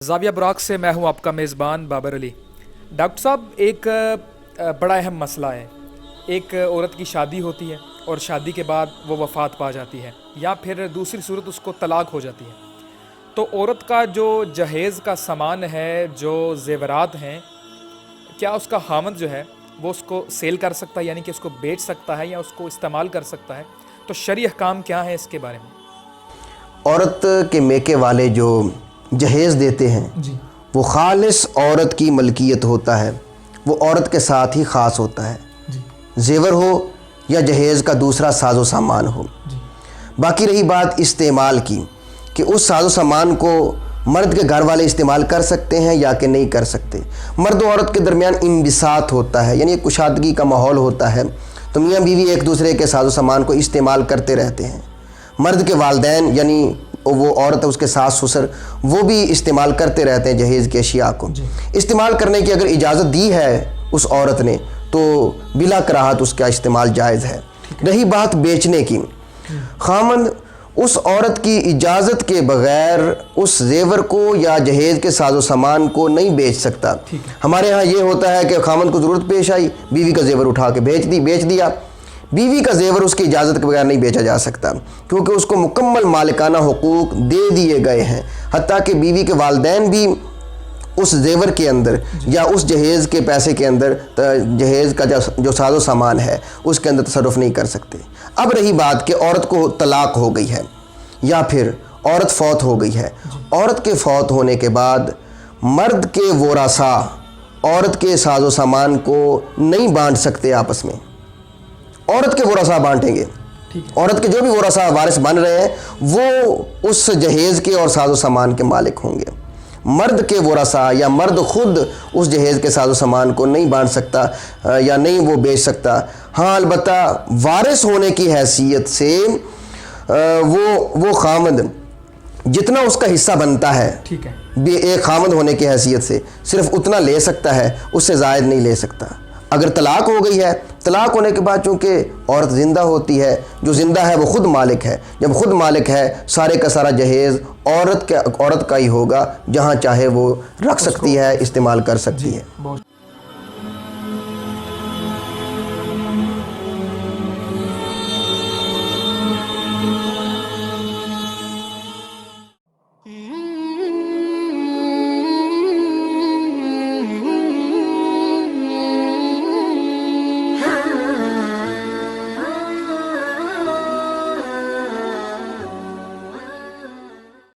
ज़ाविया बुराक से मैं हूं आपका मेज़बान बाबर अली। डॉक्टर साहब, एक बड़ा अहम मसला है। एक औरत की शादी होती है और शादी के बाद वो वफ़ात पा जाती है या फिर दूसरी सूरत उसको तलाक हो जाती है, तो औरत का जो जहेज़ का सामान है, जो ज़ेवरात हैं, क्या उसका खामद जो है वो उसको सेल कर सकता है, यानी कि उसको बेच सकता है या उसको इस्तेमाल कर सकता है? तो शरई अहकाम क्या है इसके बारे में? औरत के मेके वाले जो जहेज़ देते हैं जी। वो खालिस औरत की मलकियत होता है, वो औरत के साथ ही ख़ास होता है। जी। ज़ेवर हो या जहेज़ का दूसरा साजो सामान हो। जी। बाकी रही बात इस्तेमाल की कि उस साजो सामान को मर्द के घर वाले इस्तेमाल कर सकते हैं या कि नहीं कर सकते। मर्द और औरत के दरमियान इंबिसात होता है, यानी एक कुशादगी का माहौल होता है, तो मियाँ बीवी एक दूसरे के साजो सामान को इस्तेमाल करते रहते हैं। मर्द के वालदैन यानी वो औरत है उसके सास ससुर, वो भी इस्तेमाल करते रहते हैं जहेज़ की अशिया को। इस्तेमाल करने की अगर इजाज़त दी है उस औरत ने तो बिला कराहत उसका इस्तेमाल जायज़ है। रही बात बेचने की, खामद उस औरत की इजाज़त के बग़ैर उस ज़ेवर को या जहेज़ के साजो सामान को नहीं बेच सकता। हमारे यहाँ ये होता है कि खामद को ज़रूरत पेश आई, बीवी का ज़ेवर उठा के बेच दिया। बीवी का ज़ेवर उसकी इजाज़त के बगैर नहीं बेचा जा सकता, क्योंकि उसको मुकम्मल मालिकाना हुकूक दे दिए गए हैं। हत्ता कि बीवी के वालदैन भी उस ज़ेवर के अंदर या उस जहेज़ के पैसे के अंदर, जहेज़ का जो साजो सामान है उसके अंदर तसर्रुफ़ नहीं कर सकते। अब रही बात कि औरत को तलाक हो गई है या फिर औरत फौत हो गई है। औरत के फौत होने के बाद मर्द के वोरासा औरत के साजो सामान को नहीं बांट सकते आपस में, औरत के वोरासा बांटेंगे। औरत के जो भी वोरासा वारिस बन रहे हैं वो उस जहेज़ के और साजो सामान के मालिक होंगे। मर्द के वोरासा या मर्द खुद उस जहेज़ के साजो सामान को नहीं बांट सकता या नहीं वो बेच सकता। हाँ, अलबत्ता वारिस होने की हैसियत से वो खामद जितना उसका हिस्सा बनता है, ठीक है, एक खामद होने की हैसियत से सिर्फ उतना ले सकता है, उससे ज़ायद नहीं ले सकता। अगर तलाक हो गई है, तलाक होने के बाद चूँकि औरत ज़िंदा होती है, जो ज़िंदा है वो ख़ुद मालिक है। जब ख़ुद मालिक है, सारे का सारा जहेज़ औरत का ही होगा, जहाँ चाहे वो रख सकती है, इस्तेमाल कर सकती है।